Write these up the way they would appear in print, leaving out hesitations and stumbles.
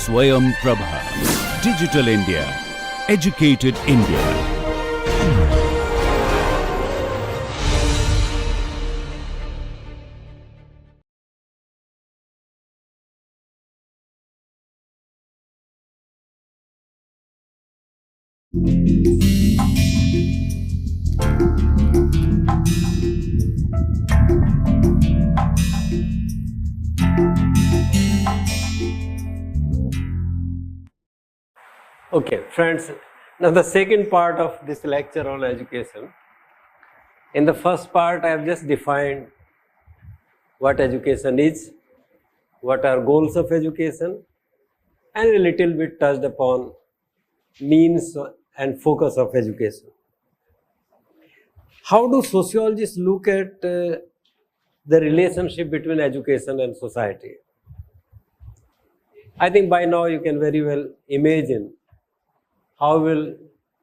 Swayam Prabha. Digital India. Educated India. Okay, friends, now the second part of this lecture on education. In the first part, I have just defined what education is, what are goals of education, and a little bit touched upon means and focus of education. How do sociologists look at the relationship between education and society? I think by now you can very well imagine how will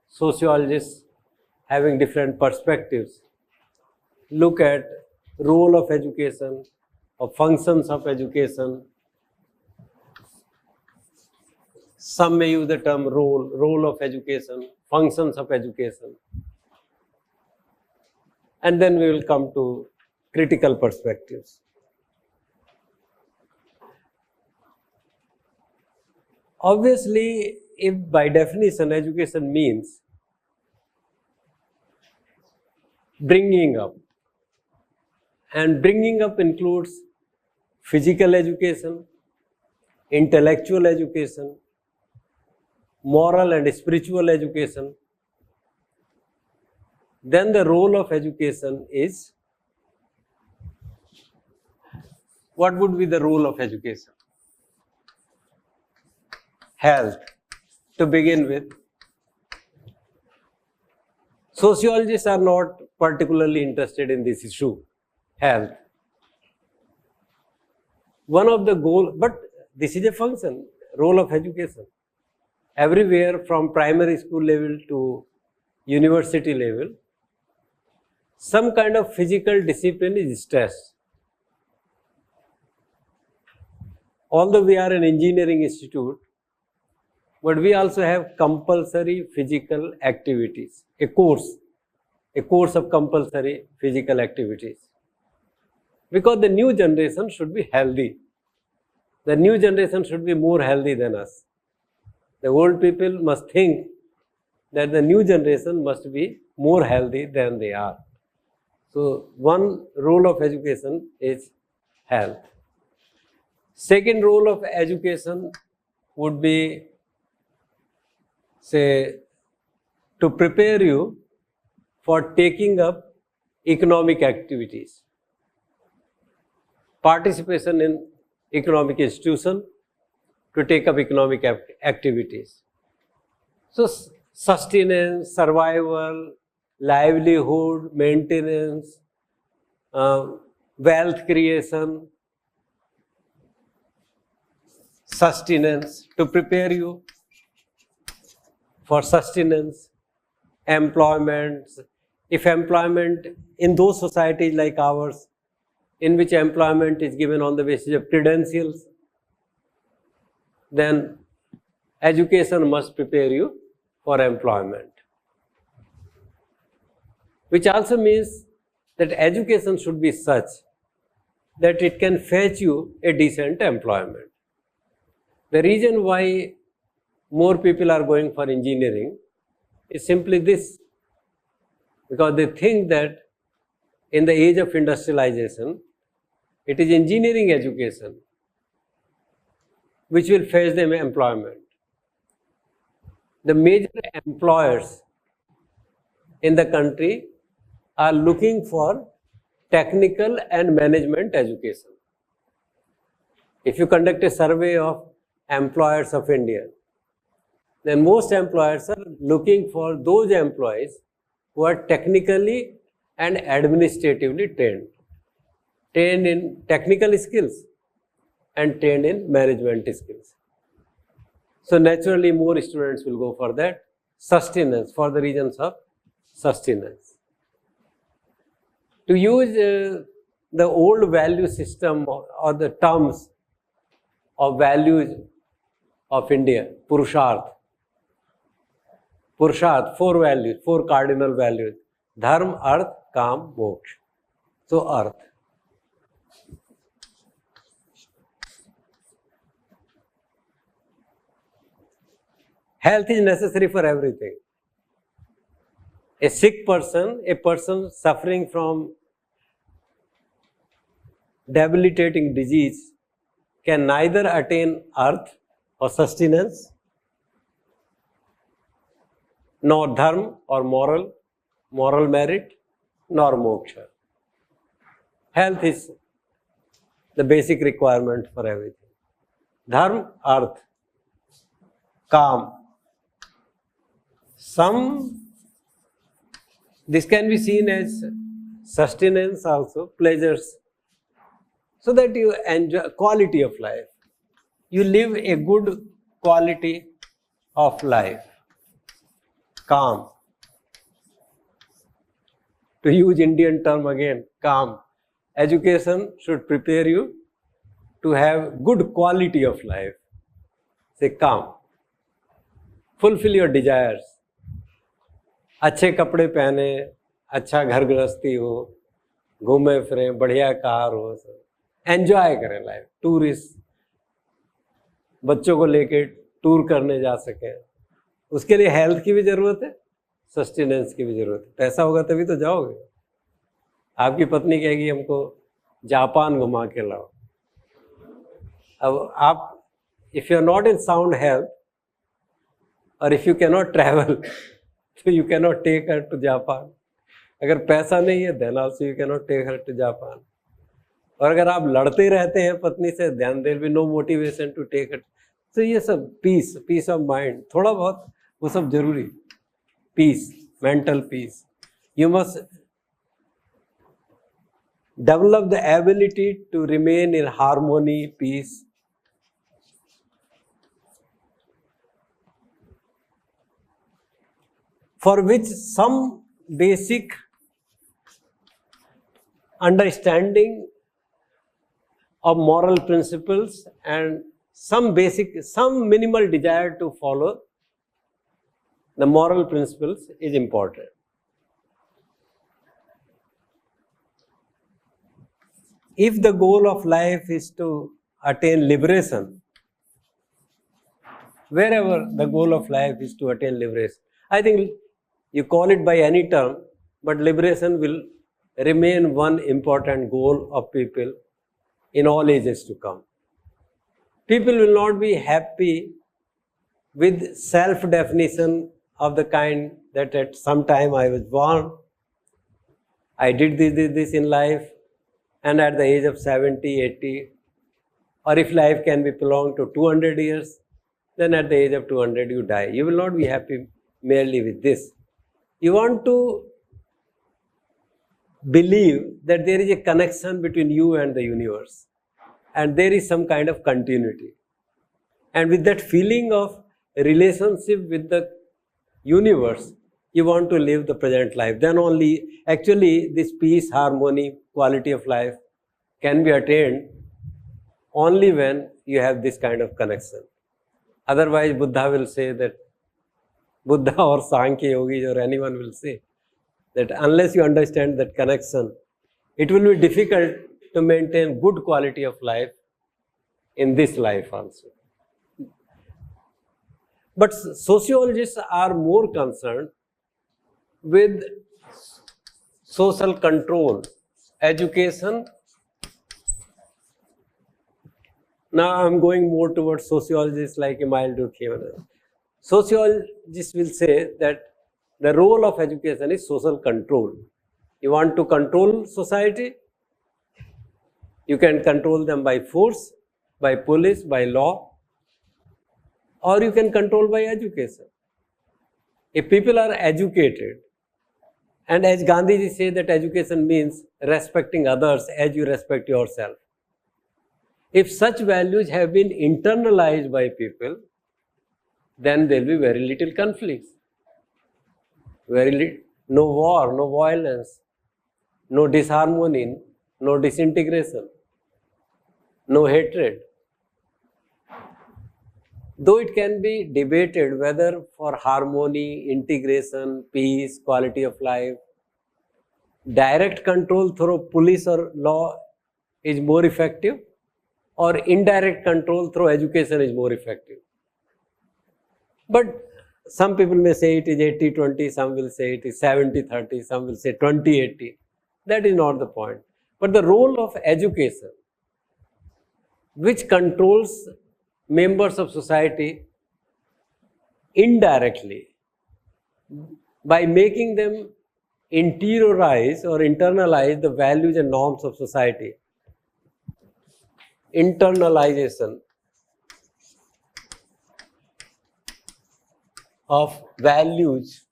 sociologists having different perspectives look at role of education or functions of education. Some may use the term role of education, functions of education. And then we will come to critical perspectives. Obviously, if by definition education means bringing up, and bringing up includes physical education, intellectual education, moral and spiritual education, then the role of education is, what would be the role of education? Health, to begin with. Sociologists are not particularly interested in this issue, health. One of the goals, but this is a function, role of education. Everywhere from primary school level to university level, some kind of physical discipline is stressed. Although we are an engineering institute, but we also have compulsory physical activities, a course of compulsory physical activities. Because the new generation should be healthy. The new generation should be more healthy than us. The old people must think that the new generation must be more healthy than they are. So, one role of education is health. Second role of education would be, say, to prepare you for taking up economic activities, participation in economic institution, to take up economic activities. So, sustenance, survival, livelihood, maintenance, wealth creation, sustenance, to prepare you for sustenance, employment. If employment in those societies like ours, in which employment is given on the basis of credentials, then education must prepare you for employment. Which also means that education should be such that it can fetch you a decent employment. The reason why more people are going for engineering is simply this, because they think that in the age of industrialization, it is engineering education which will fetch them employment. The major employers in the country are looking for technical and management education. If you conduct a survey of employers of India, then most employers are looking for those employees who are technically and administratively trained in technical skills and trained in management skills. So naturally more students will go for that, sustenance, for the reasons of sustenance. To use the old value system or the terms of values of India, Purusharth. Purusharth, 4 values, 4 cardinal values. Dharma, Arth, Kam, Moksha. So Arth. Health is necessary for everything. A sick person, a person suffering from debilitating disease can neither attain Arth or sustenance, nor dharma or moral merit, nor moksha. Health is the basic requirement for everything. Dharma, Arth, Kam. This can be seen as sustenance also, pleasures, so that you enjoy quality of life. You live a good quality of life. Calm. To use Indian term again, calm. Education should prepare you to have good quality of life. Say calm. Fulfill your desires. अच्छे कपड़े पहने, अच्छा घर गृहस्थी हो, घूमे फिरें, बढ़िया car हो, एंजॉय करें लाइफ. टूरिस्ट बच्चों को लेके टूर करने जा सकें. उसके लिए हेल्थ की भी जरूरत है, सस्टेनेंस की भी जरूरत है. पैसा होगा तभी तो जाओगे. आपकी पत्नी कहेगी हमको जापान घुमा के लाओ. अब आप if you are not in sound health और if you can not travel तो you can not take her to Japan. अगर पैसा नहीं है then also you can not take her to Japan. और अगर आप लड़ते रहते हैं पत्नी से then there will be no motivation to take it. तो ये सब पीस ऑफ माइंड, थोड़ा बहुत वो सब जरूरी. Peace, mental peace. You must develop the ability to remain in harmony, peace. For which some basic understanding of moral principles and some minimal desire to follow the moral principles is important. If the goal of life is to attain liberation, wherever the goal of life is to attain liberation, I think you call it by any term, but liberation will remain one important goal of people in all ages to come. People will not be happy with self-definition of the kind that at some time I was born, I did this in life, and at the age of 70, 80, or if life can be prolonged to 200 years, then at the age of 200 you die. You will not be happy merely with this. You want to believe that there is a connection between you and the universe, and there is some kind of continuity. And with that feeling of relationship with the universe, you want to live the present life. Then only actually this peace, harmony, quality of life can be attained only when you have this kind of connection. Otherwise, Buddha will say that, Buddha or Sankhya yogis or anyone will say that unless you understand that connection, it will be difficult to maintain good quality of life in this life also. But sociologists are more concerned with social control, education. Now I'm going more towards sociologists like Emile Durkheim. Sociologists will say that the role of education is social control. You want to control society? You can control them by force, by police, by law, or you can control by education. If people are educated, and as Gandhiji said that education means respecting others as you respect yourself. If such values have been internalized by people, then there will be very little conflicts, no war, no violence, no disharmony, no disintegration, no hatred. though it can be debated whether for harmony, integration, peace, quality of life, direct control through police or law is more effective, or indirect control through education is more effective. But some people may say it is 80-20, some will say it is 70-30, some will say 20-80. That is not the point. But the role of education, which controls members of society indirectly by making them interiorize or internalize the values and norms of society. Internalization of values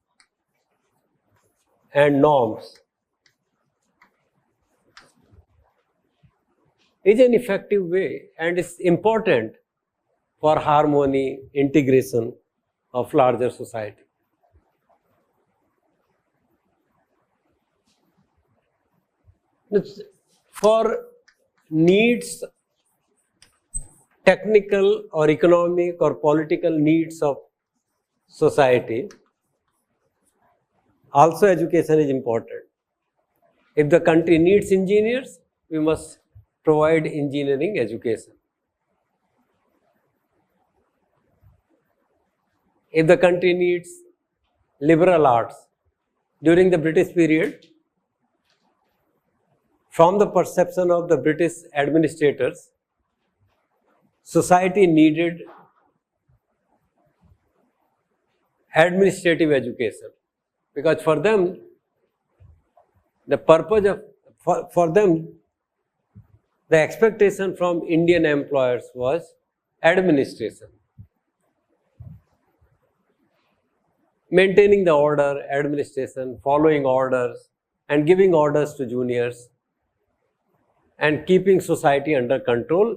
and norms is an effective way and is important for harmony, integration of larger society. For needs, technical or economic or political needs of society, also education is important. If the country needs engineers, we must provide engineering education. If the country needs liberal arts, during the British period, from the perception of the British administrators, society needed administrative education, because for them, the purpose of, for them, the expectation from Indian employers was administration. Maintaining the order, administration, following orders, and giving orders to juniors, and keeping society under control,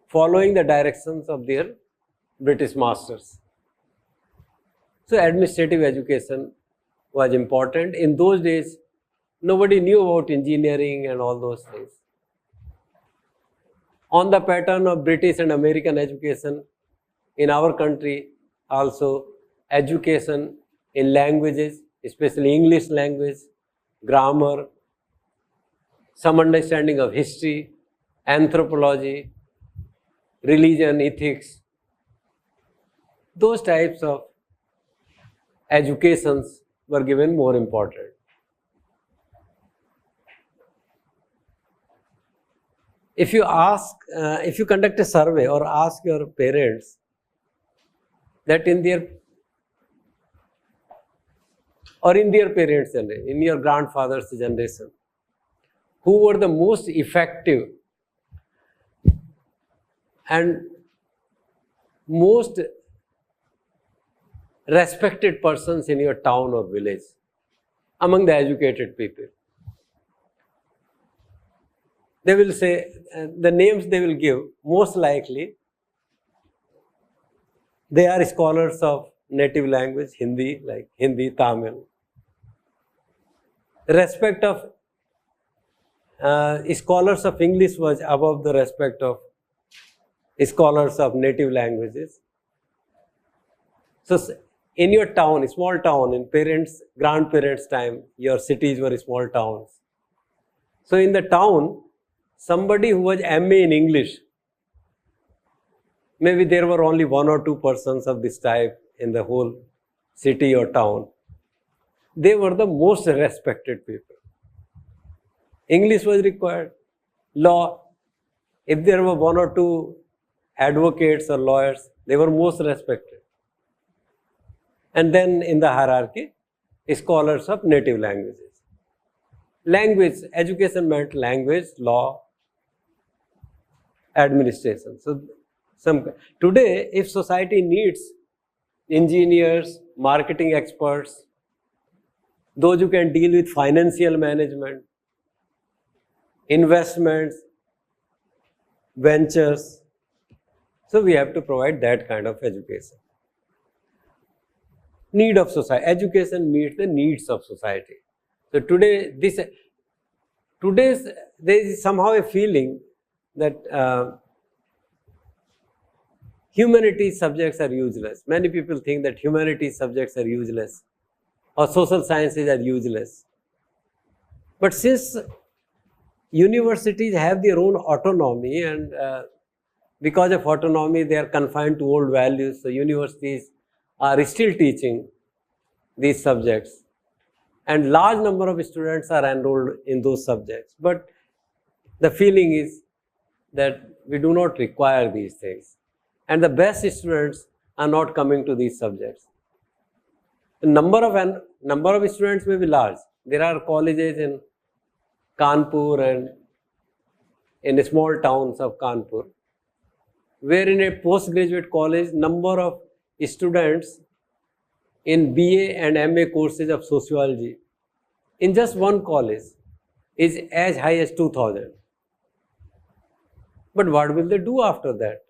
following the directions of their British masters. So administrative education was important. In those days, nobody knew about engineering and all those things. On the pattern of British and American education, in our country also, education in languages, especially English language, grammar, some understanding of history, anthropology, religion, ethics, those types of educations were given more important. If you ask, if you conduct a survey or ask your parents that in their parents' generation, in your grandfather's generation, who were the most effective and most respected persons in your town or village among the educated people, they will say, the names they will give, most likely they are scholars of native language, Hindi, like Hindi, Tamil. Respect of scholars of English was above the respect of scholars of native languages. So in your town, small town, in parents, grandparents' time, your cities were small towns. So in the town, somebody who was MA in English, maybe there were only 1 or 2 persons of this type in the whole city or town. They were the most respected people. English was required. Law, if there were 1 or 2 advocates or lawyers, they were most respected. And then in the hierarchy, scholars of native languages. Language, education meant language, law, administration. So today, if society needs engineers, marketing experts, those who can deal with financial management, investments, ventures, so we have to provide that kind of education. Need of society. Education meets the needs of society. So today, there is somehow a feeling that humanities subjects are useless. Many people think that humanities subjects are useless or social sciences are useless. But since universities have their own autonomy, and because of autonomy they are confined to old values, so universities are still teaching these subjects, and large number of students are enrolled in those subjects. But the feeling is that we do not require these things, and the best students are not coming to these subjects. The number of students may be large. There are colleges in Kanpur and in small towns of Kanpur, where in a postgraduate college, number of students in BA and MA courses of sociology in just one college is as high as 2,000. But what will they do after that?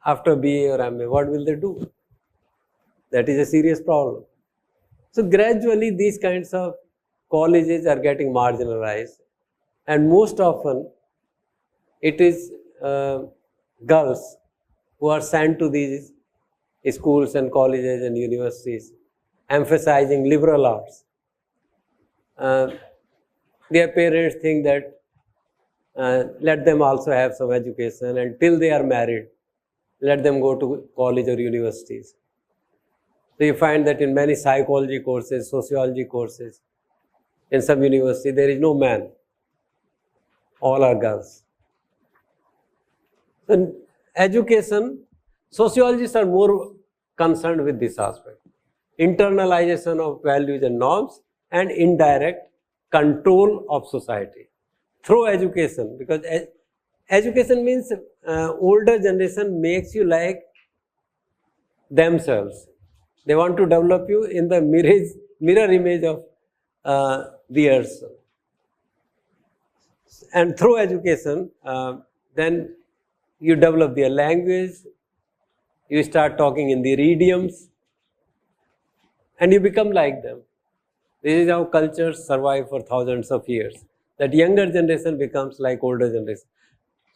After BA or MA, what will they do? That is a serious problem. So gradually these kinds of colleges are getting marginalized, and most often it is girls who are sent to these schools and colleges and universities emphasizing liberal arts. Their parents think that let them also have some education, and till they are married, let them go to college or universities. So you find that in many psychology courses, sociology courses, in some university, there is no man. All are girls. So education, sociologists are more concerned with this aspect. Internalization of values and norms and indirect control of society through education, because education means older generation makes you like themselves. They want to develop you in the mirror image of theirs. And through education, then you develop their language, you start talking in their idioms, and you become like them. This is how cultures survive for thousands of years. That younger generation becomes like older generation.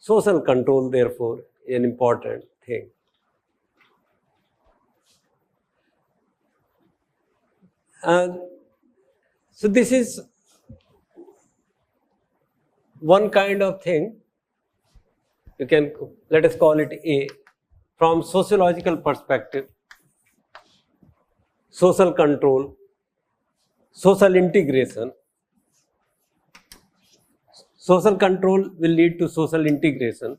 Social control, therefore, is an important thing. So this is one kind of thing. You can, let us call it A. From sociological perspective, social control, social integration. Social control will lead to social integration.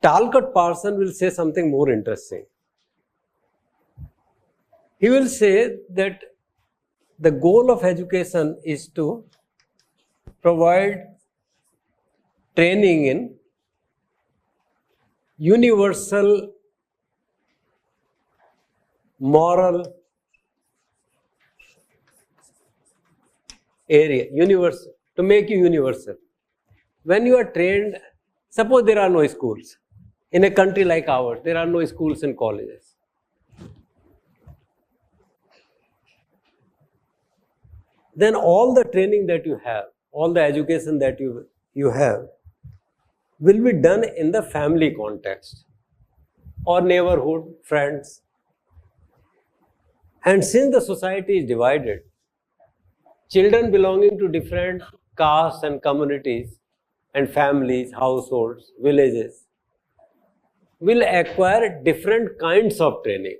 Talcott Parson will say something more interesting. He will say that the goal of education is to provide training in universal moral area, universal, to make you universal. When you are trained, suppose there are no schools. In a country like ours, there are no schools and colleges. Then all the training that you have, all the education that you have, will be done in the family context or neighborhood, friends. And since the society is divided, children belonging to different castes and communities and families, households, villages, will acquire different kinds of training.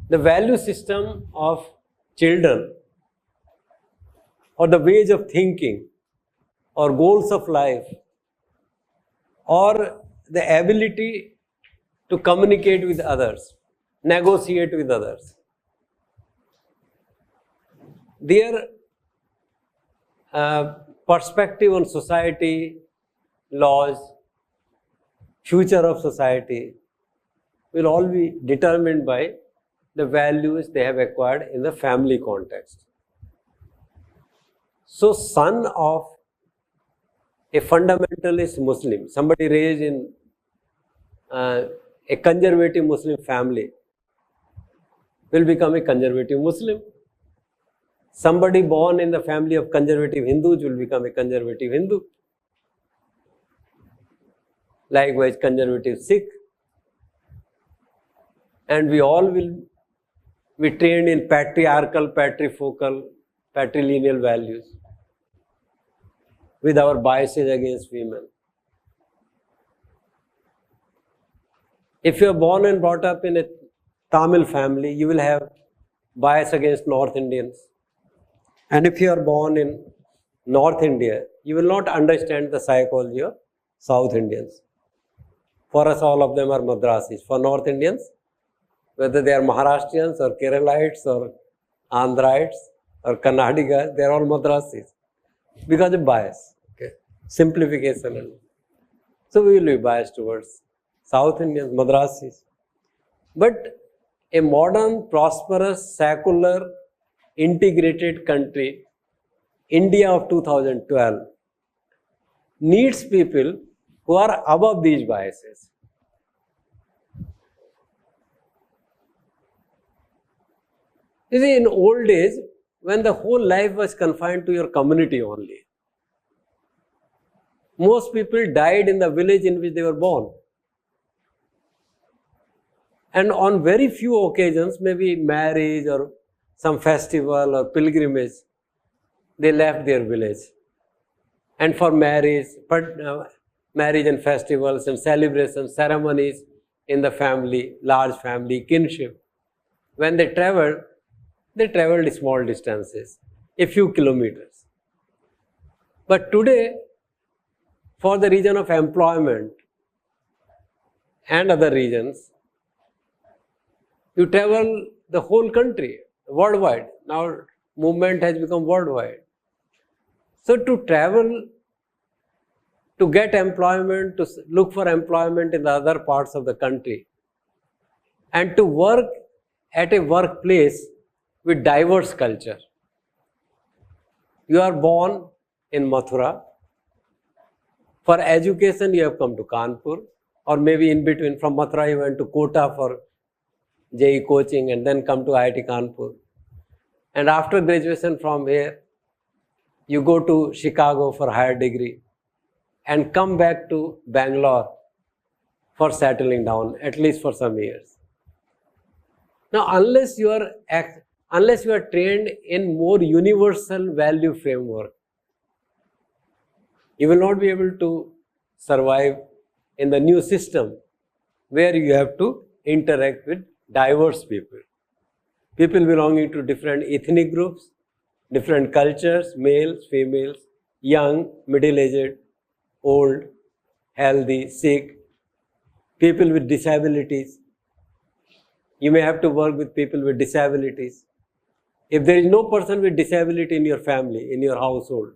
The value system of children, or the ways of thinking, or goals of life, or the ability to communicate with others, negotiate with others, their perspective on society, laws, future of society will all be determined by the values they have acquired in the family context. So, son of a fundamentalist Muslim, somebody raised in a conservative Muslim family, will become a conservative Muslim. Somebody born in the family of conservative Hindus will become a conservative Hindu. Likewise, conservative Sikh. And we all will be trained in patriarchal, patrifocal, patrilineal values with our biases against women. If you are born and brought up in a Tamil family, you will have bias against North Indians. And if you are born in North India, you will not understand the psychology of South Indians. For us, all of them are Madrasis. For North Indians, whether they are Maharashtrians or Keralites or Andhrites or Kannadigas, they are all Madrasis because of bias. Okay. Simplification. So we will be biased towards South Indians, Madrasis. But a modern, prosperous, secular, integrated country, India of 2012, needs people who are above these biases. You see, in old days, when the whole life was confined to your community only, most people died in the village in which they were born. And on very few occasions, maybe marriage or some festival or pilgrimage, they left their village. And for marriage and festivals and celebrations, ceremonies in the family, large family, kinship, when they traveled small distances, a few kilometers. But today, for the reason of employment and other reasons, you travel the whole country, worldwide. Now, movement has become worldwide. So, to travel, to get employment, to look for employment in the other parts of the country, and to work at a workplace with diverse culture. You are born in Mathura. For education, you have come to Kanpur, or maybe in between, from Mathura you went to Kota for JEE coaching and then come to IIT Kanpur. And after graduation from here, you go to Chicago for higher degree and come back to Bangalore for settling down, at least for some years. Now, unless you are trained in more universal value framework, you will not be able to survive in the new system where you have to interact with diverse people. People belonging to different ethnic groups, different cultures, males, females, young, middle-aged, old, healthy, sick, people with disabilities. You may have to work with people with disabilities. If there is no person with disability in your family, in your household,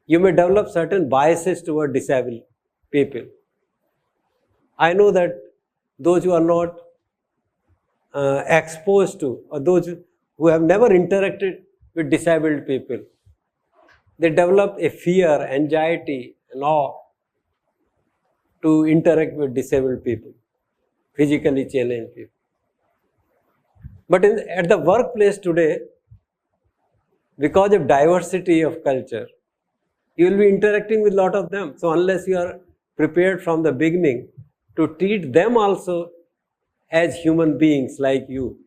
you may develop certain biases toward disabled people. I know that those who are not exposed to, or those who have never interacted with disabled people, they develop a fear, anxiety, and awe to interact with disabled people, physically challenged people. But at the workplace today, because of diversity of culture, you will be interacting with a lot of them. So unless you are prepared from the beginning to treat them also as human beings like you,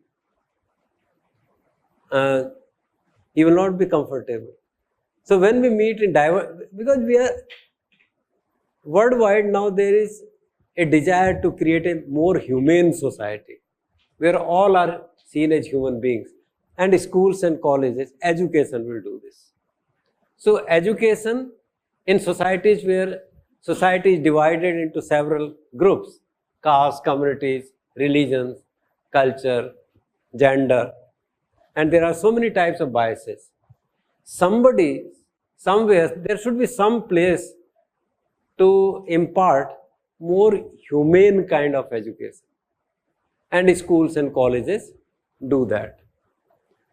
you will not be comfortable. So when we meet in because we are worldwide now, there is a desire to create a more humane society where all are seen as human beings, and schools and colleges, education will do this. So education in societies where society is divided into several groups, castes, communities, religions, culture, gender, and there are so many types of biases. Somewhere, there should be some place to impart more humane kind of education. And schools and colleges do that.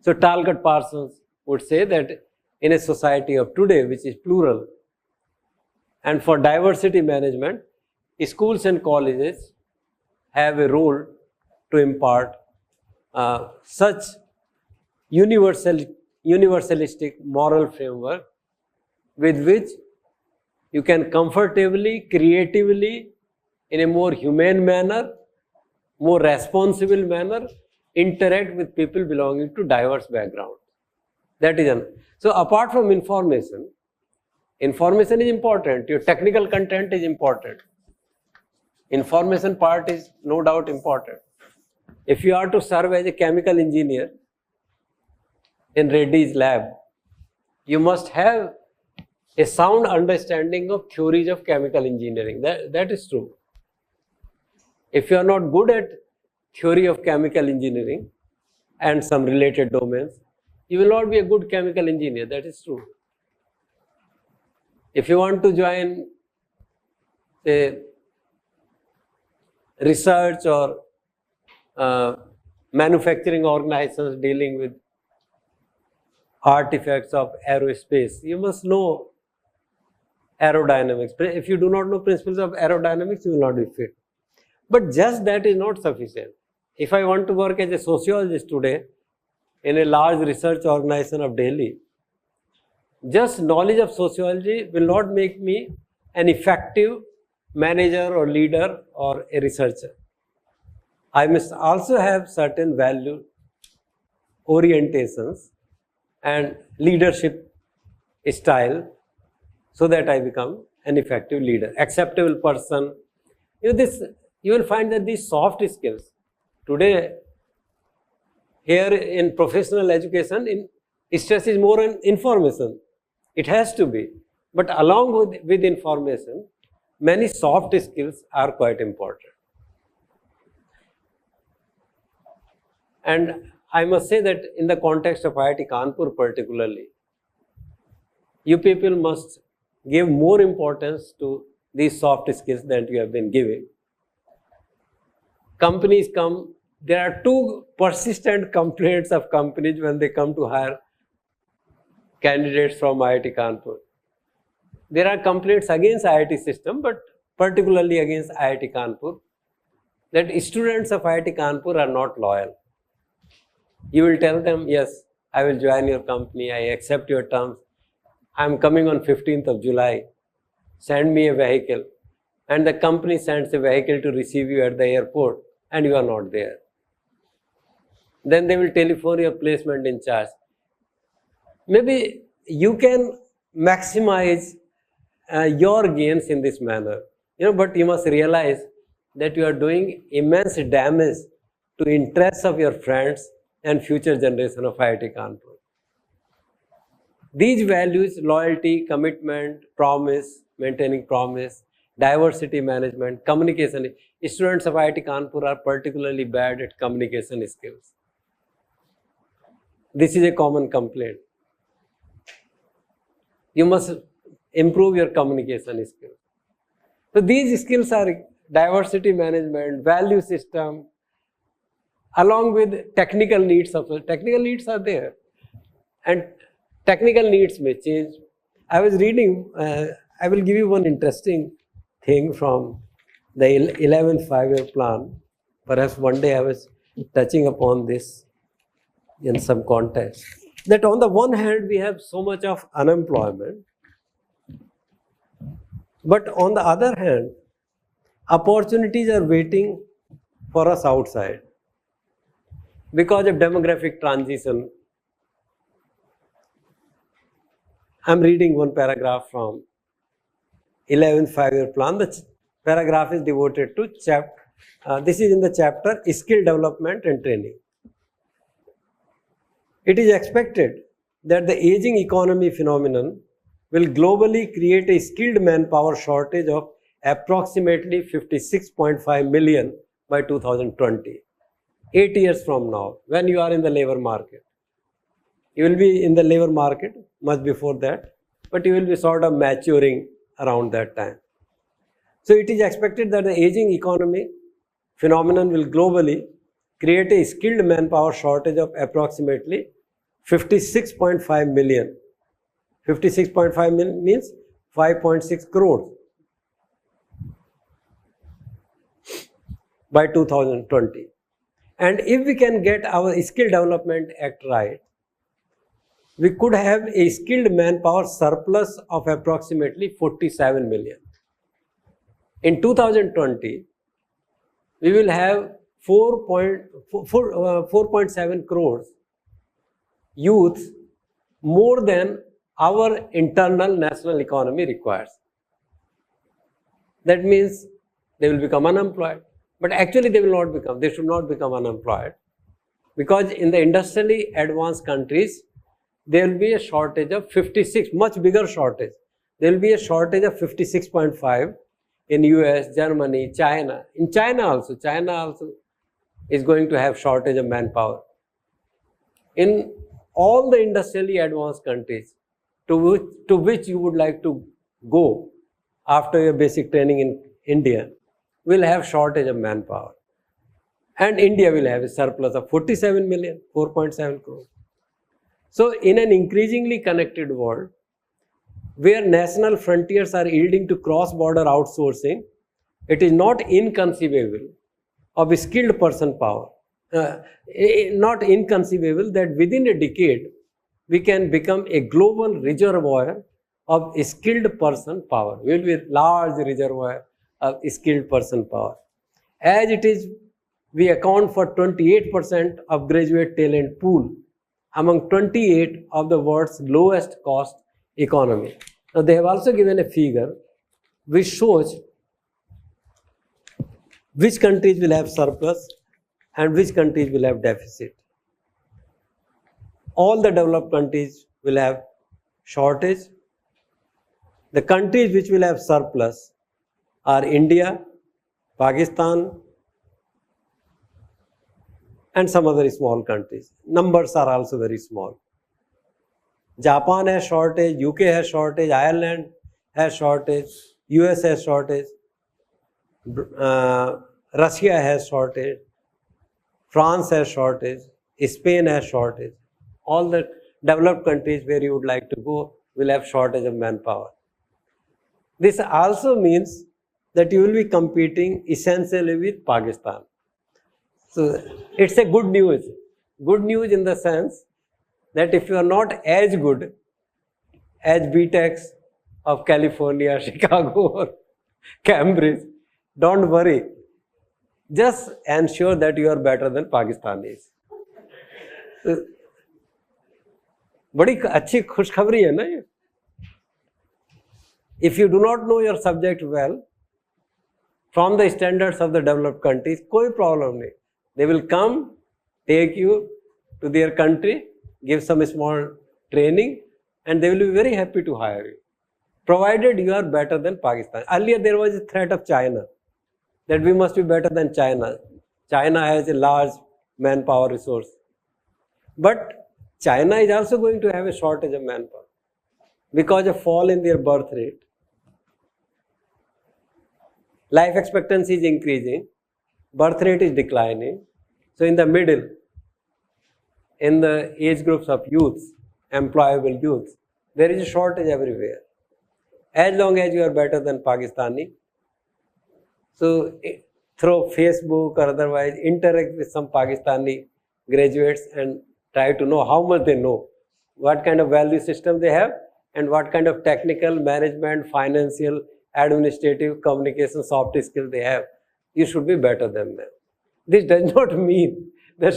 So Talcott Parsons would say that in a society of today, which is plural, and for diversity management, schools and colleges have a role to impart such universal universalistic moral framework with which you can comfortably, creatively, in a more humane manner, more responsible manner, interact with people belonging to diverse backgrounds. That is an. So apart from information is important. Your technical content is important. Information part is no doubt important. If you are to serve as a chemical engineer in Reddy's lab, you must have a sound understanding of theories of chemical engineering. That is true. If you are not good at theory of chemical engineering and some related domains, you will not be a good chemical engineer. That is true. If you want to join, say, research or manufacturing organizations dealing with artifacts of aerospace, you must know aerodynamics. If you do not know principles of aerodynamics, you will not be fit. But just that is not sufficient. If I want to work as a sociologist today in a large research organization of Delhi, just knowledge of sociology will not make me an effective manager or leader or a researcher. I must also have certain value orientations and leadership style so that I become an effective leader, acceptable person. You will find that these soft skills today here in professional education, stress is more on information. It has to be. But along with information, many soft skills are quite important. And I must say that in the context of IIT Kanpur particularly, you people must give more importance to these soft skills than you have been giving. Companies come, there are two persistent complaints of companies when they come to hire candidates from IIT Kanpur. There are complaints against IIT system, but particularly against IIT Kanpur, that students of IIT Kanpur are not loyal. You will tell them, yes, I will join your company, I accept your terms, I am coming on 15th of July, send me a vehicle. And the company sends a vehicle to receive you at the airport and you are not there. Then they will telephone your placement in charge. Maybe you can maximize your gains in this manner, but you must realize that you are doing immense damage to interests of your friends and future generation of IIT Kanpur. These values, loyalty, commitment, promise, maintaining promise, diversity management, communication. Students of IIT Kanpur are particularly bad at communication skills. This is a common complaint. You must improve your communication skills. So these skills are diversity management, value system, along with technical needs. Technical needs are there, and technical needs may change. I was reading, I will give you one interesting thing from the 11th five-year plan. Perhaps one day I was touching upon this in some context. That on the one hand, we have so much of unemployment, but on the other hand, opportunities are waiting for us outside because of demographic transition. I'm reading one paragraph from 11th five-year plan. The paragraph is devoted to this is in the chapter Skill Development and Training. It is expected that the aging economy phenomenon will globally create a skilled manpower shortage of approximately 56.5 million by 2020. 8 years from now, when you are in the labor market. You will be in the labor market much before that, but you will be sort of maturing around that time. So it is expected that the aging economy phenomenon will globally create a skilled manpower shortage of approximately 56.5 million. 56.5 million means 5.6 crores by 2020. And if we can get our Skill Development Act right, we could have a skilled manpower surplus of approximately 47 million. In 2020, we will have 4.7 crores youths, more than our internal national economy requires. That means they will become unemployed. But actually they should not become unemployed, because in the industrially advanced countries, there will be a shortage of 56, much bigger shortage. There will be a shortage of 56.5 in US, Germany, China. In China also is going to have shortage of manpower. In all the industrially advanced countries to which you would like to go after your basic training in India, will have shortage of manpower. And India will have a surplus of 47 million, 4.7 crores. So in an increasingly connected world, where national frontiers are yielding to cross-border outsourcing, it is not inconceivable of a skilled person power. Not inconceivable that within a decade, we can become a global reservoir of skilled person power. We will be a large reservoir of skilled person power. As it is, we account for 28% of graduate talent pool among 28 of the world's lowest cost economy. Now they have also given a figure which shows which countries will have surplus and which countries will have deficit. All the developed countries will have shortage. The countries which will have surplus are India, Pakistan, and some other small countries. Numbers are also very small. Japan has shortage, UK has shortage, Ireland has shortage, US has shortage, Russia has shortage, France has shortage, Spain has shortage. All the developed countries where you would like to go will have shortage of manpower. This also means that you will be competing essentially with Pakistan. So it's a good news. Good news in the sense that if you are not as good as BTechs of California, Chicago, or Cambridge, don't worry. Just ensure that you are better than Pakistanis. बड़ी अच्छी खुशखबरी है ना ये. If you do not know your subject well, from the standards of the developed countries, कोई problem नहीं. They will come, take you to their country, give some small training, and they will be very happy to hire you, provided you are better than Pakistan. Earlier there was a threat of China, that we must be better than China. China has a large manpower resource. But China is also going to have a shortage of manpower because of fall in their birth rate. Life expectancy is increasing, birth rate is declining. So in the middle, in the age groups of youths, employable youths, there is a shortage everywhere. As long as you are better than Pakistani, so through Facebook or otherwise, interact with some Pakistani graduates and try to know how much they know, what kind of value system they have, and what kind of technical, management, financial, administrative, communication, soft skills they have. You should be better than them. This does not mean that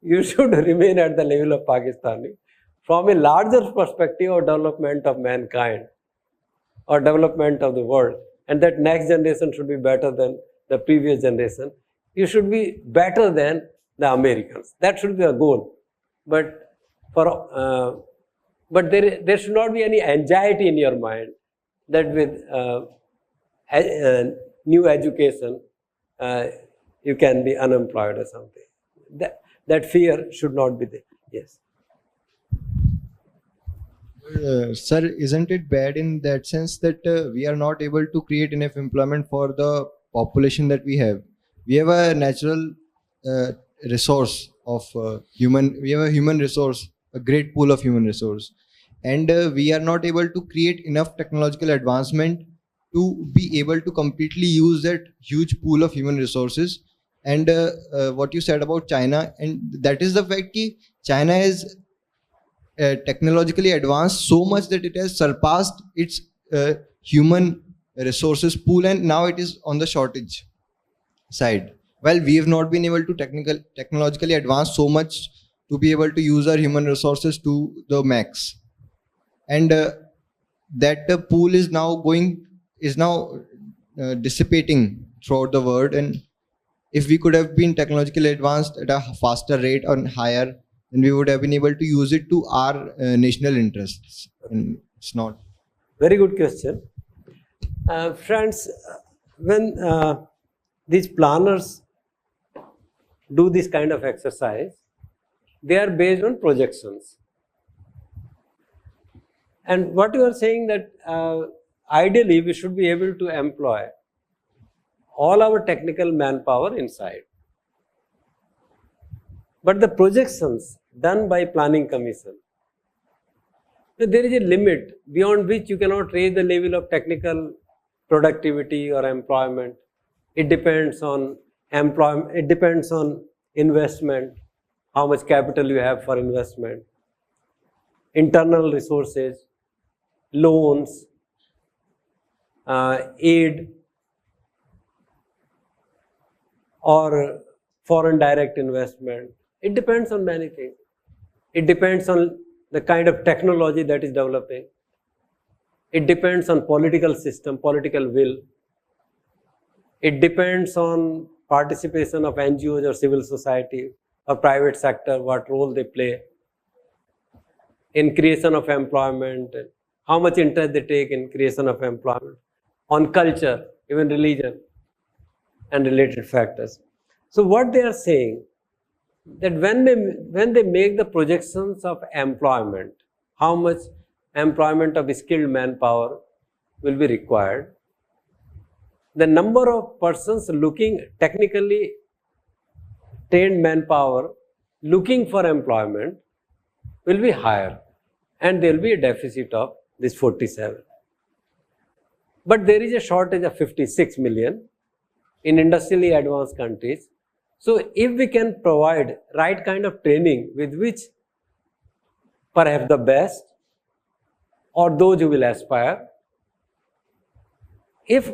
you should remain at the level of Pakistani. From a larger perspective of development of mankind or development of the world, and that next generation should be better than the previous generation, you should be better than the Americans. That should be a goal. But there should not be any anxiety in your mind that with new education you can be unemployed or something. That fear should not be there. Yes. Sir, isn't it bad in that sense that we are not able to create enough employment for the population that we have? We have a natural resource of we have a human resource, a great pool of human resource, and we are not able to create enough technological advancement to be able to completely use that huge pool of human resources. And what you said about China, and that is the fact that China is technologically advanced so much that it has surpassed its human resources pool, and now it is on the shortage side. Well, we have not been able to technologically advance so much to be able to use our human resources to the max, and that pool is now dissipating throughout the world. And if we could have been technologically advanced at a faster rate or higher, then we would have been able to use it to our national interests. And it's not. Very good question. Friends, when these planners do this kind of exercise, they are based on projections. And what you are saying that ideally we should be able to employ all our technical manpower inside. But the projections done by planning commission, there is a limit beyond which you cannot raise the level of technical productivity or employment. It depends on employment, it depends on investment, how much capital you have for investment, internal resources, loans, aid, or foreign direct investment. It depends on many things. It depends on the kind of technology that is developing. It depends on political system, political will. It depends on participation of NGOs or civil society or private sector, what role they play in creation of employment, how much interest they take in creation of employment, on culture, even religion and related factors. So what they are saying, that when they make the projections of employment, how much employment of skilled manpower will be required, the number of persons looking technically trained manpower looking for employment will be higher, and there will be a deficit of this 47. But there is a shortage of 56 million in industrially advanced countries. So if we can provide right kind of training with which perhaps the best or those who will aspire, if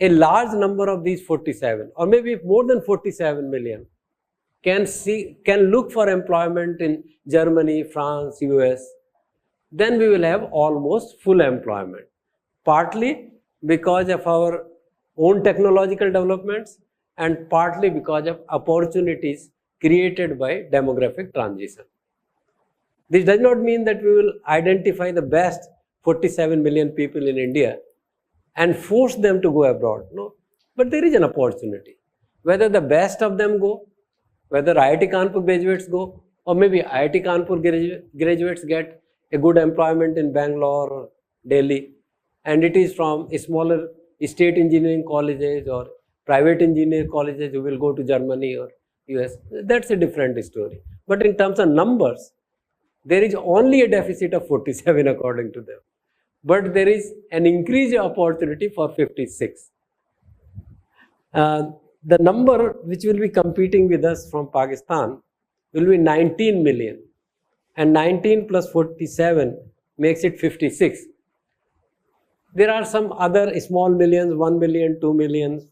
a large number of these 47 or maybe more than 47 million can look for employment in Germany, France, US, then we will have almost full employment, partly because of our own technological developments and partly because of opportunities created by demographic transition. This does not mean that we will identify the best 47 million people in India and force them to go abroad. No, but there is an opportunity. Whether the best of them go, whether IIT Kanpur graduates go, or maybe IIT Kanpur graduates get a good employment in Bangalore or Delhi, and it is from smaller state engineering colleges or private engineering colleges who will go to Germany or US, that's a different story. But in terms of numbers, there is only a deficit of 47 according to them. But there is an increased opportunity for 56. The number which will be competing with us from Pakistan will be 19 million. And 19 plus 47 makes it 56. There are some other small millions, 1 million, 2 million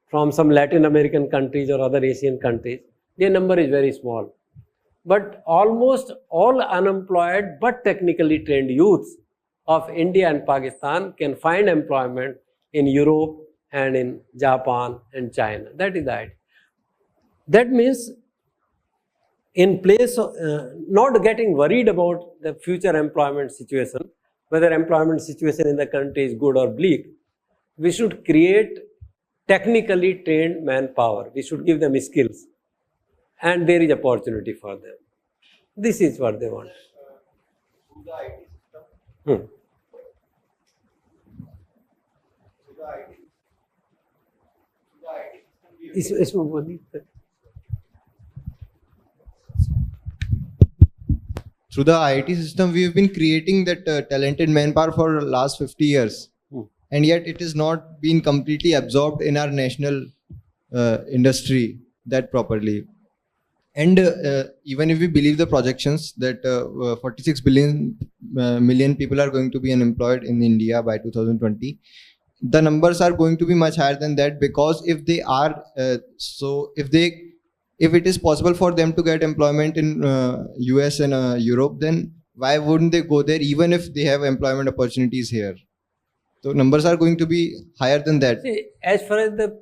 from some Latin American countries or other Asian countries. Their number is very small. But almost all unemployed but technically trained youths of India and Pakistan can find employment in Europe and in Japan and China. That is the idea. That means in place of not getting worried about the future employment situation, whether employment situation in the country is good or bleak, we should create technically trained manpower. We should give them skills, and there is opportunity for them. This is what they want. इसमें बोलिए. Through the IIT system, we have been creating that talented manpower for the last 50 years. And yet it is not been completely absorbed in our national industry that properly. And even if we believe the projections that 46 million people are going to be unemployed in India by 2020, the numbers are going to be much higher than that, because if they are if it is possible for them to get employment in US and Europe, then why wouldn't they go there even if they have employment opportunities here? So numbers are going to be higher than that. See, as far as the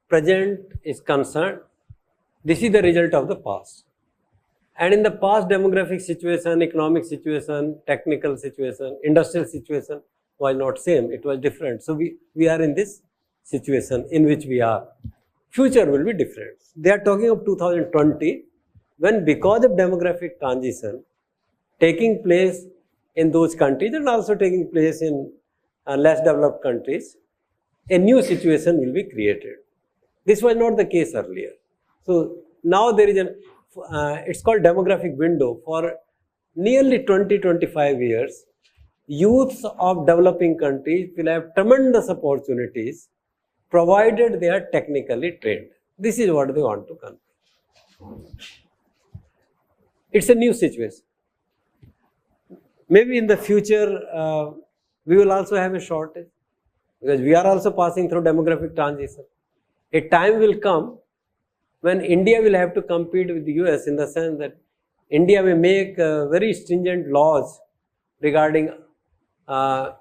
present is concerned, this is the result of the past. And in the past, demographic situation, economic situation, technical situation, industrial situation was not same. It was different. So we are in this situation in which we are. Future will be different. They are talking of 2020, when because of demographic transition taking place in those countries and also taking place in less developed countries, a new situation will be created. This was not the case earlier. So now there is it's called demographic window. For nearly 20-25 years, youths of developing countries will have tremendous opportunities provided they are technically trained. This is what they want to convey. It's a new situation. Maybe in the future, we will also have a shortage, because we are also passing through demographic transition. A time will come when India will have to compete with the US, in the sense that India may make very stringent laws regarding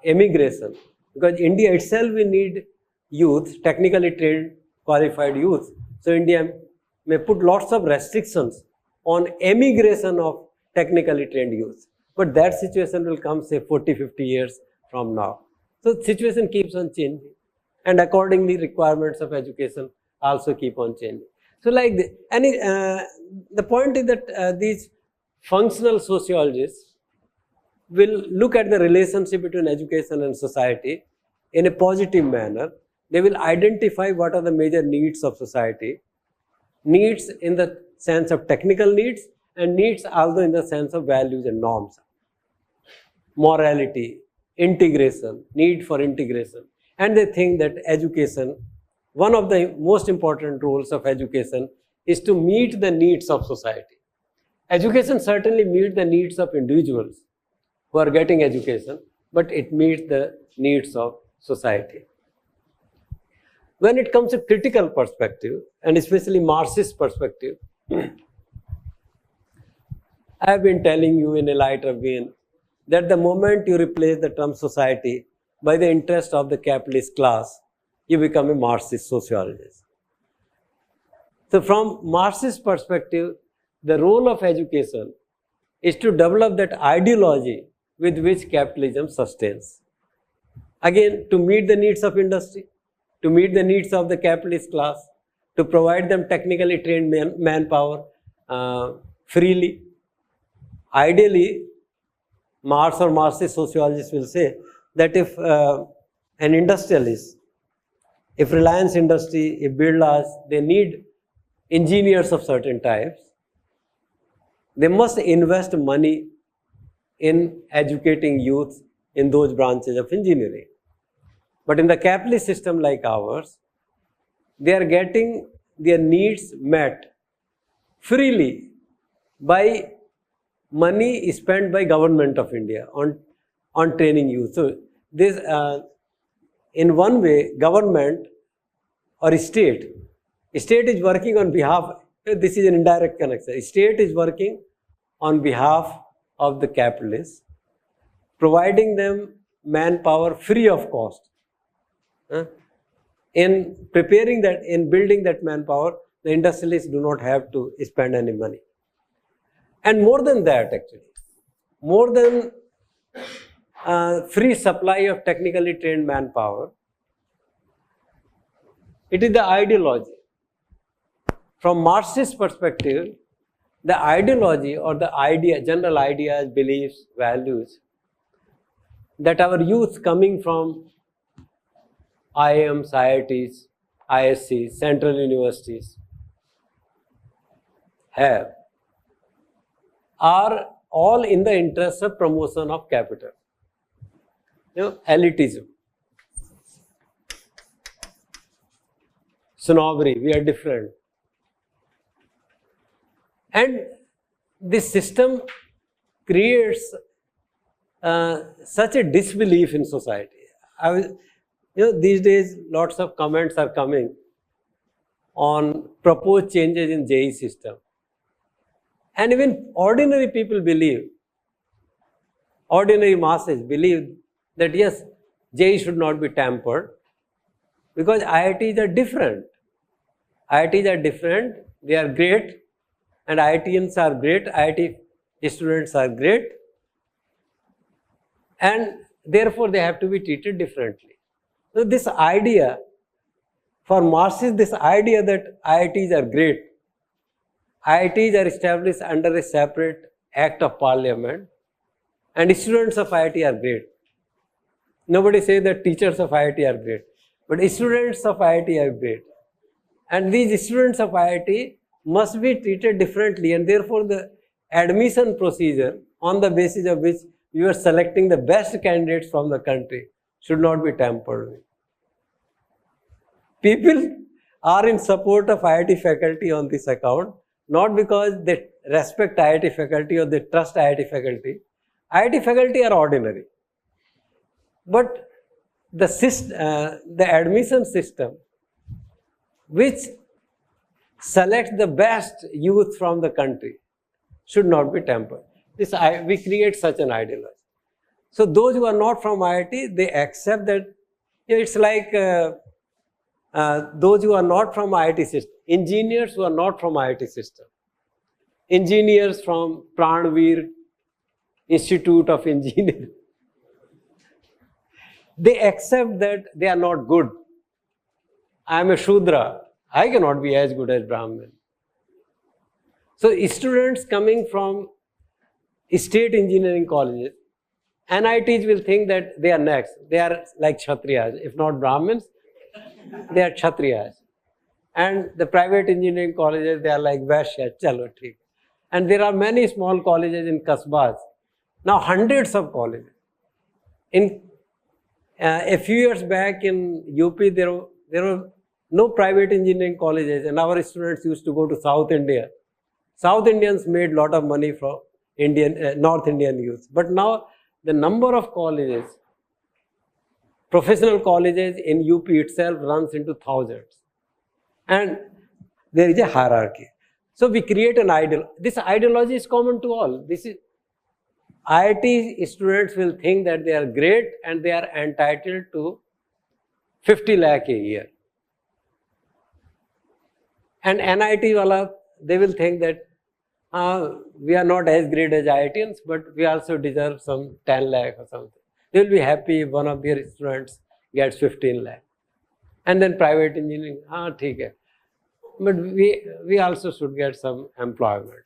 immigration, because India itself will need youth, technically trained, qualified youth. So India may put lots of restrictions on immigration of technically trained youth. But that situation will come, say, 40-50 years from now. So situation keeps on changing, and accordingly requirements of education also keep on changing. So like the point is that these functional sociologists will look at the relationship between education and society in a positive manner. They will identify what are the major needs of society, needs in the sense of technical needs, and needs also in the sense of values and norms, morality, integration, need for integration. And they think that education, one of the most important roles of education is to meet the needs of society. Education certainly meets the needs of individuals who are getting education, but it meets the needs of society. When it comes to critical perspective, and especially Marxist perspective, I have been telling you in a lighter vein that the moment you replace the term society by the interest of the capitalist class, you become a Marxist sociologist. So from Marxist perspective, the role of education is to develop that ideology with which capitalism sustains. Again, to meet the needs of industry, to meet the needs of the capitalist class, to provide them technically trained manpower freely. Ideally, Marx or Marxist sociologists will say that if an industrialist, if Reliance Industry, if Birlas, they need engineers of certain types, they must invest money in educating youth in those branches of engineering. But in the capitalist system like ours, they are getting their needs met freely by money spent by government of India on training youth. So this, in one way, government or state is working on behalf, this is an indirect connection. State is working on behalf of the capitalists, providing them manpower free of cost. In preparing that, in building that manpower, the industrialists do not have to spend any money. And more than that, actually, more than free supply of technically trained manpower, it is the ideology. From Marxist perspective, the ideology or the idea, general ideas, beliefs, values that our youth coming from IIMs, IITs, ISCs, central universities have are all in the interest of promotion of capital. You know, elitism, snobbery, we are different. And this system creates such a disbelief in society. These days lots of comments are coming on proposed changes in JEE system. And even ordinary people believe, ordinary masses believe that yes, JEE should not be tampered because IITs are different. IITs are different, they are great, and IITians are great, IIT students are great, and therefore they have to be treated differently. So this idea, for Marxists, this idea that IITs are great, IITs are established under a separate act of parliament, and students of IIT are great. Nobody says that teachers of IIT are great, but students of IIT are great. And these students of IIT must be treated differently, and therefore the admission procedure on the basis of which you are selecting the best candidates from the country should not be tampered with. People are in support of IIT faculty on this account, not because they respect IIT faculty or they trust IIT faculty. IIT faculty are ordinary. But the admission system which selects the best youth from the country should not be tampered. We create such an ideology. So those who are not from IIT, they accept that it's like those who are not from IIT system, engineers who are not from IIT system, engineers from Pranveer Institute of Engineering, they accept that they are not good. I am a Shudra, I cannot be as good as Brahmin. So students coming from state engineering colleges, NITs will think that they are next. They are like Kshatriyas. If not Brahmins, they are Kshatriyas. And the private engineering colleges, they are like Vaishya, chalo theek. And there are many small colleges in Kasbas. Now hundreds of colleges. In a few years back in UP, there were no private engineering colleges, and our students used to go to South India. South Indians made a lot of money from North Indian youth. But now the number of colleges, professional colleges in UP itself runs into thousands. And there is a hierarchy. So we create an ideal. This ideology is common to all. This is IIT students will think that they are great and they are entitled to 50 lakh a year. And NIT wala, they will think that we are not as great as IITians, but we also deserve some 10 lakh or something. They will be happy if one of their students gets 15 lakh. And then private engineering, theek hai. But we also should get some employment.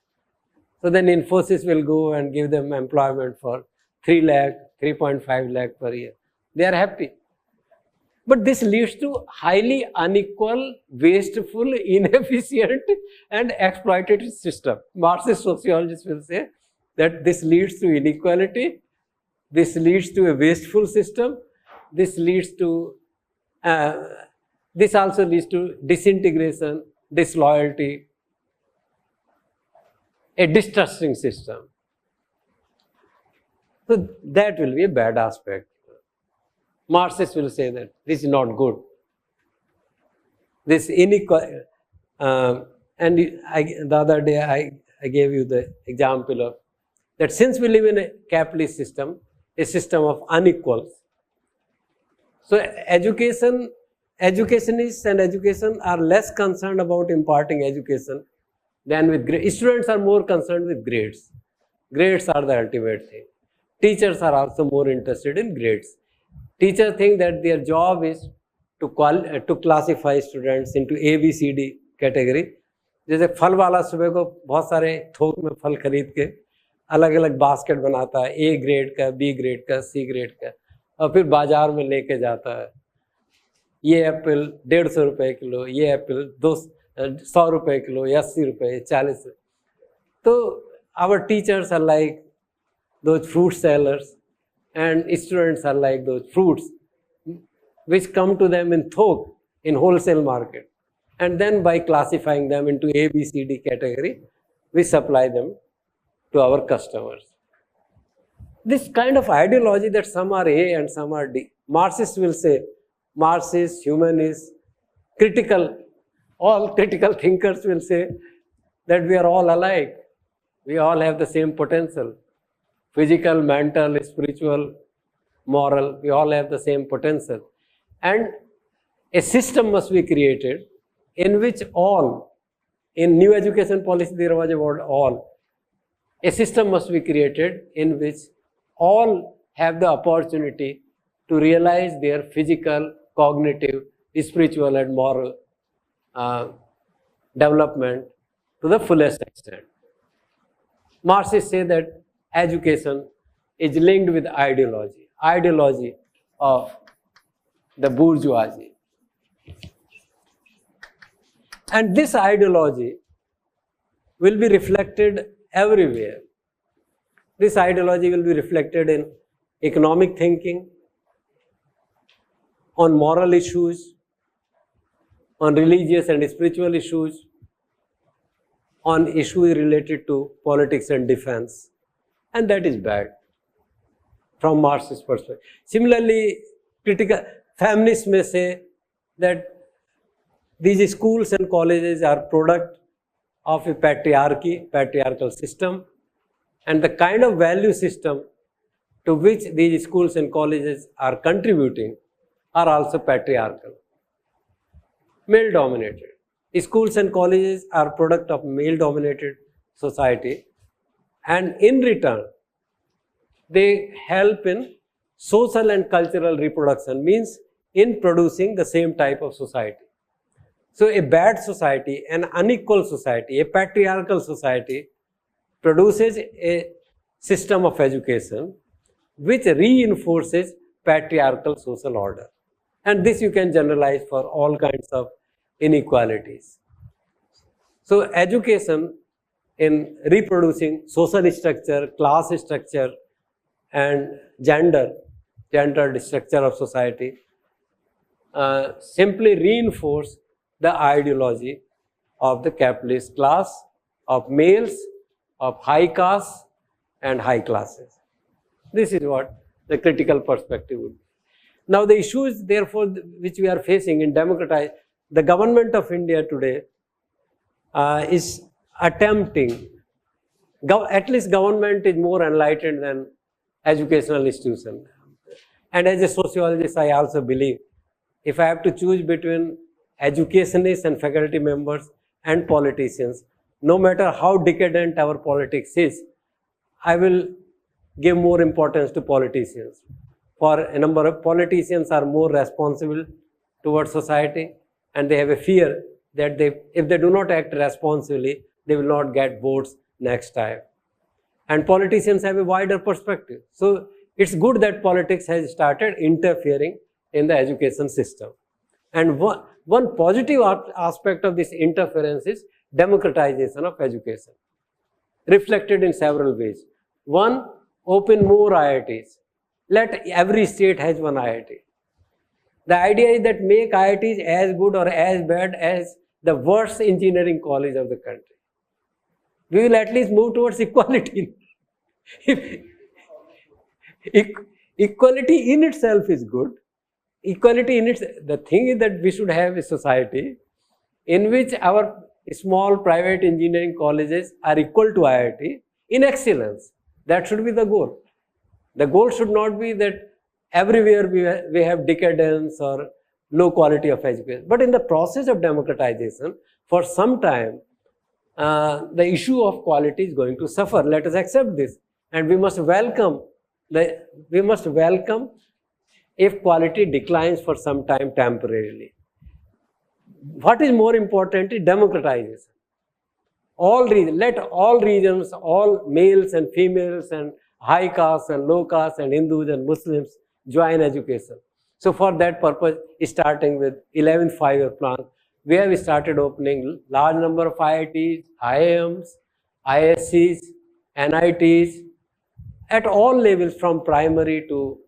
So then Infosys will go and give them employment for 3 lakh, 3.5 lakh per year. They are happy. But this leads to highly unequal, wasteful, inefficient and exploitative system. Marxist sociologists will say that this leads to inequality, this leads to a wasteful system, this also leads to disintegration, disloyalty, a distrusting system. So that will be a bad aspect. Marxists will say that this is not good. This inequality, and the other day I gave you the example of that since we live in a capitalist system, a system of unequals. So educationists and education are less concerned about imparting education than with grades. Students are more concerned with grades. Grades are the ultimate thing. Teachers are also more interested in grades. Teachers think that their job is to classify students into A, B, C, D category. जैसे फल वाला सुबह को बहुत सारे थोक में फल खरीद के अलग अलग बास्केट बनाता है, A ग्रेड का, B ग्रेड का, C ग्रेड का, और फिर बाजार में लेके जाता है. ये एप्पल 150 रुपए किलो, ये एप्पल 100 रुपए किलो, 80 रुपए, 40 रुपए. So our teachers are like those fruit sellers, and students are like those fruits which come to them in thok, in wholesale market. And then by classifying them into A, B, C, D category, we supply them to our customers. This kind of ideology that some are A and some are D. Marxists will say, Marxists, humanists, all critical thinkers will say that we are all alike. We all have the same potential. Physical, mental, spiritual, moral, we all have the same potential. And a system must be created in which all, in new education policy there was a word all, a system must be created in which all have the opportunity to realize their physical, cognitive, spiritual and moral development to the fullest extent. Marxists say that education is linked with ideology of the bourgeoisie. And this ideology will be reflected everywhere. This ideology will be reflected in economic thinking, on moral issues, on religious and spiritual issues, on issues related to politics and defense. And that is bad from Marxist perspective. Similarly, critical feminists may say that these schools and colleges are product of a patriarchal system, and the kind of value system to which these schools and colleges are contributing are also patriarchal, male dominated. Schools and colleges are product of male dominated society, and in return they help in social and cultural reproduction, means in producing the same type of society. So a bad society, an unequal society, a patriarchal society produces a system of education which reinforces patriarchal social order. And this you can generalize for all kinds of inequalities. So education in reproducing social structure, class structure and gendered structure of society simply reinforce the ideology of the capitalist class, of males, of high caste and high classes. This is what the critical perspective would be. Now the issues therefore which we are facing in the government of India today is attempting, at least government is more enlightened than educational institution. And as a sociologist, I also believe if I have to choose between educationists and faculty members and politicians, no matter how decadent our politics is, I will give more importance to politicians. For a number of politicians are more responsible towards society, and they have a fear that if they do not act responsibly, they will not get votes next time. And politicians have a wider perspective. So it's good that politics has started interfering in the education system. And one positive aspect of this interference is democratization of education, reflected in several ways. One, open more IITs. Let every state has one IIT. The idea is that make IITs as good or as bad as the worst engineering college of the country. We will at least move towards equality. Equality in itself is good. The thing is that we should have a society in which our small private engineering colleges are equal to IIT in excellence. That should be the goal. The goal should not be that everywhere we have decadence or low quality of education. But in the process of democratization, for some time, the issue of quality is going to suffer. Let us accept this, and we must welcome if quality declines for some time temporarily. What is more important is democratization. Let all regions, all males and females and high caste and low caste and Hindus and Muslims join education. So for that purpose, starting with 11th 5-year plan, we have started opening large number of IITs, IIMs, ISCs, NITs, at all levels from primary to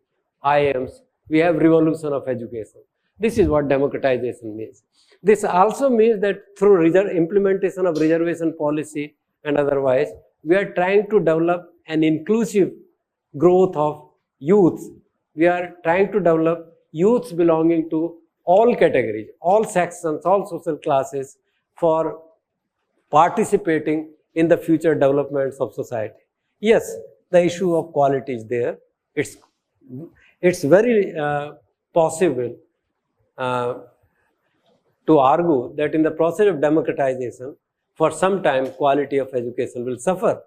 IIMs. We have revolution of education. This is what democratization means. This also means that through implementation of reservation policy and otherwise. We are trying to develop an inclusive growth of youth. We are trying to develop youths belonging to all categories, all sections, all social classes for participating in the future developments of society. Yes, the issue of quality is there. It's very possible to argue that in the process of democratization, for some time, quality of education will suffer.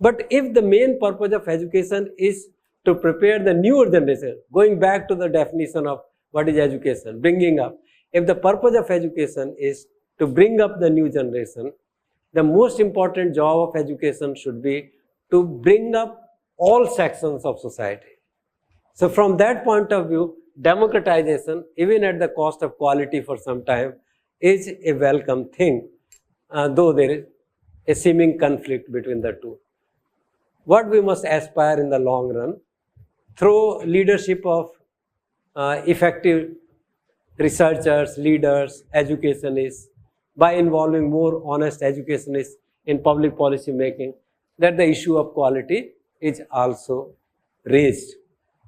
But if the main purpose of education is to prepare the newer generation, going back to the definition of what is education, bringing up, if the purpose of education is to bring up the new generation, the most important job of education should be to bring up all sections of society. So from that point of view, democratization, even at the cost of quality for some time, is a welcome thing, though there is a seeming conflict between the two. What we must aspire in the long run, through leadership of effective researchers, leaders, educationists, by involving more honest educationists in public policy making, that the issue of quality is also raised.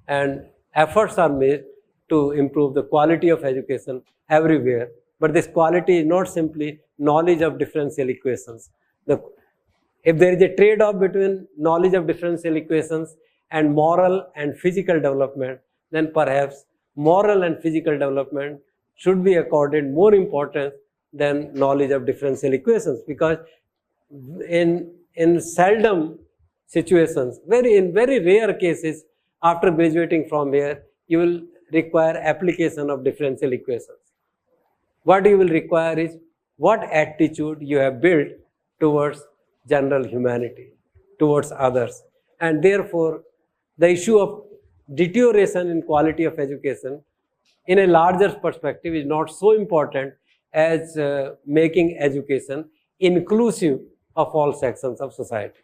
And efforts are made to improve the quality of education everywhere. But this quality is not simply knowledge of differential equations. If there is a trade-off between knowledge of differential equations and moral and physical development, then perhaps moral and physical development should be accorded more importance than knowledge of differential equations, because in seldom situations, in very rare cases, after graduating from here, you will require application of differential equations. What you will require is what attitude you have built towards general humanity, towards others. And therefore, the issue of deterioration in quality of education in a larger perspective is not so important as making education inclusive of all sections of society.